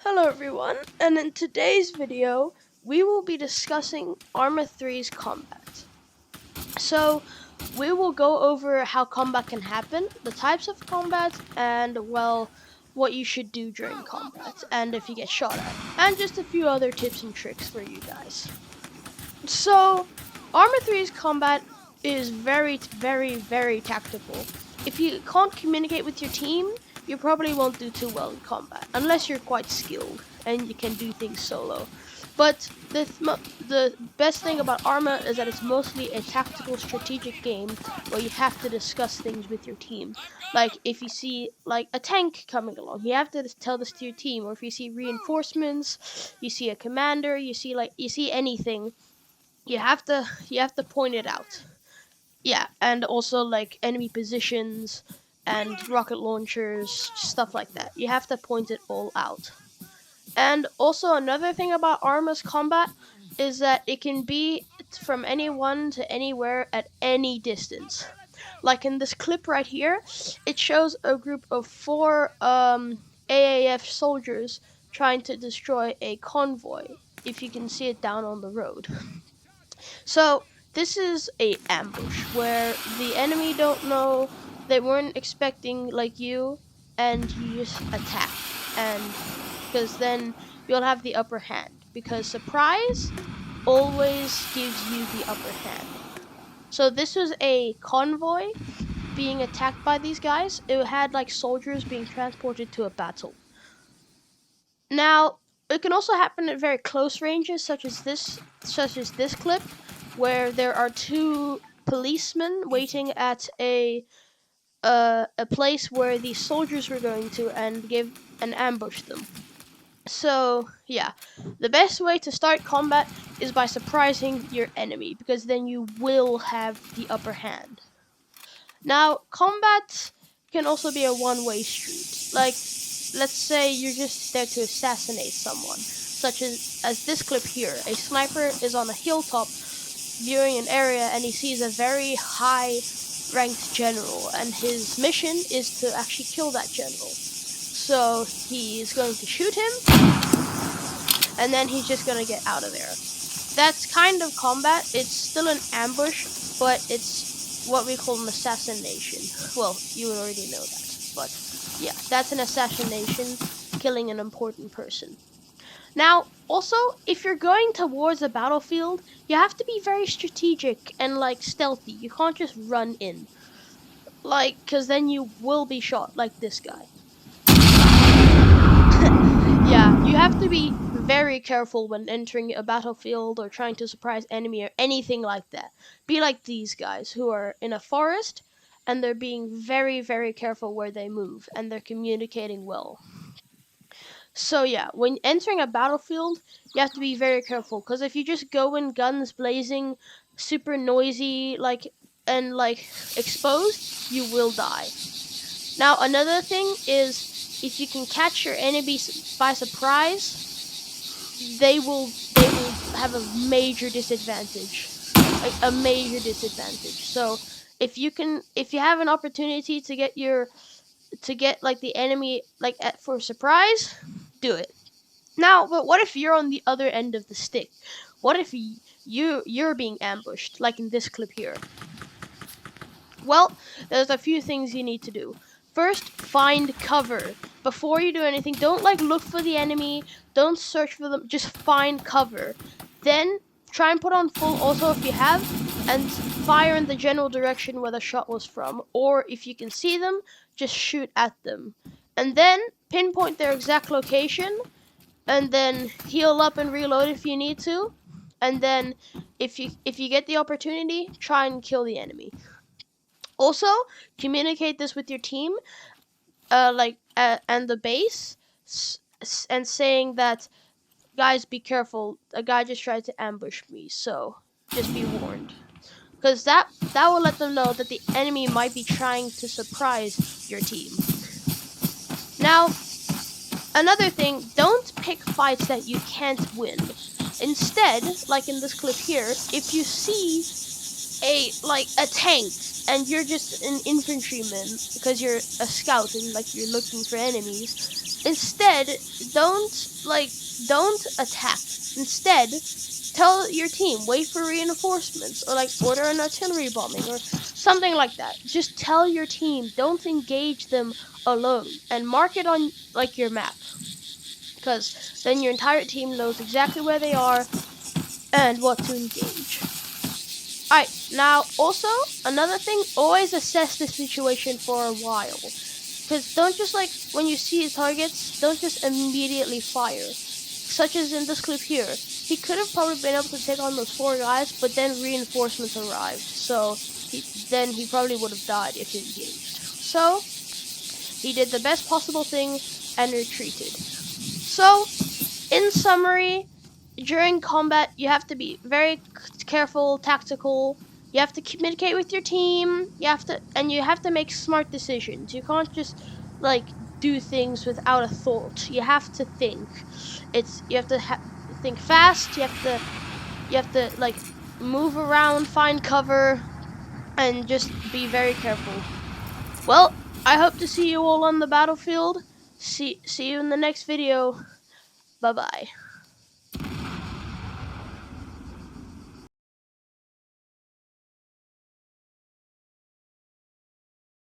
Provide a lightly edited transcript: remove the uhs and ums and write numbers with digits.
Hello everyone, and in today's video, we will be discussing Arma 3's combat. So, we will go over how combat can happen, the types of combat, and, well, what you should do during combat, and if you get shot at, and just a few other tips and tricks for you guys. So, Arma 3's combat is very tactical. If you can't communicate with your team, you probably won't do too well in combat, unless you're quite skilled and you can do things solo. But the best thing about Arma is that it's mostly a tactical strategic game where you have to discuss things with your team. Like if you see like a tank coming along, you have to tell this to your team. Or if you see reinforcements, you see a commander, you see anything, you have to point it out. Yeah, and also like enemy positions and rocket launchers, stuff like that. You have to point it all out. And also another thing about Arma's combat is that it can be from anyone to anywhere at any distance. Like in this clip right here, it shows a group of 4 AAF soldiers trying to destroy a convoy. If you can see it down on the road. So this is a ambush where the enemy don't know, they weren't expecting like you, and you just attack, and because then you'll have the upper hand, because surprise always gives you the upper hand. So this was a convoy being attacked by these guys. It had like soldiers being transported to a battle. Now it can also happen at very close ranges, such as this clip, where there are 2 policemen waiting at a place where the soldiers were going to and ambush them. So yeah, the best way to start combat is by surprising your enemy, because then you will have the upper hand. Now combat can also be a one-way street. Like let's say you're just there to assassinate someone, such as this clip here. A sniper is on a hilltop viewing an area, and he sees a very high ranked general, and his mission is to actually kill that general. So he's going to shoot him, and then he's just going to get out of there. That's kind of combat. It's still an ambush, but it's what we call an assassination. Well, you would already know that, but yeah, that's an assassination, killing an important person. Now, also, if you're going towards a battlefield, you have to be very strategic and, like, stealthy. You can't just run in. Like, because then you will be shot, like this guy. Yeah, you have to be very careful when entering a battlefield or trying to surprise enemy or anything like that. Be like these guys who are in a forest, and they're being very careful where they move, and they're communicating well. So yeah, when entering a battlefield, you have to be very careful, because if you just go in guns blazing, super noisy, and exposed, you will die. Now another thing is, if you can catch your enemies by surprise, they will have a major disadvantage, a major disadvantage. So if you have an opportunity to get the enemy for surprise, do it. Now, but what if you're on the other end of the stick? What if you're being ambushed, like in this clip here? Well, there's a few things you need to do. First, find cover. Before you do anything, don't look for the enemy, don't search for them, just find cover. Then try and put on full auto if you have, and fire in the general direction where the shot was from. Or if you can see them, just shoot at them. And then pinpoint their exact location, and then heal up and reload if you need to. And then if you get the opportunity, try and kill the enemy. Also, communicate this with your team, and the base, and saying that, guys, be careful, a guy just tried to ambush me, so just be warned. Because that will let them know that the enemy might be trying to surprise your team. Now, another thing, don't pick fights that you can't win. Instead, like in this clip here, if you see a tank and you're just an infantryman because you're a scout and like you're looking for enemies, instead don't attack. Instead, tell your team, wait for reinforcements, or like order an artillery bombing or something like that. Just tell your team, don't engage them alone, and mark it on like your map, because then your entire team knows exactly where they are and what to engage. Alright, now also another thing, always assess the situation for a while. Because don't just like, when you see targets, don't just immediately fire. Such as in this clip here. He could have probably been able to take on those 4 guys, but then reinforcements arrived. So he probably would have died if he engaged. So he did the best possible thing and retreated. So, in summary, during combat, you have to be very careful, tactical. You have to communicate with your team. You have to make smart decisions. You can't just like do things without a thought. You have to think. You have to think fast. You have to like move around, find cover, and just be very careful. Well, I hope to see you all on the battlefield. See you in the next video. Bye bye.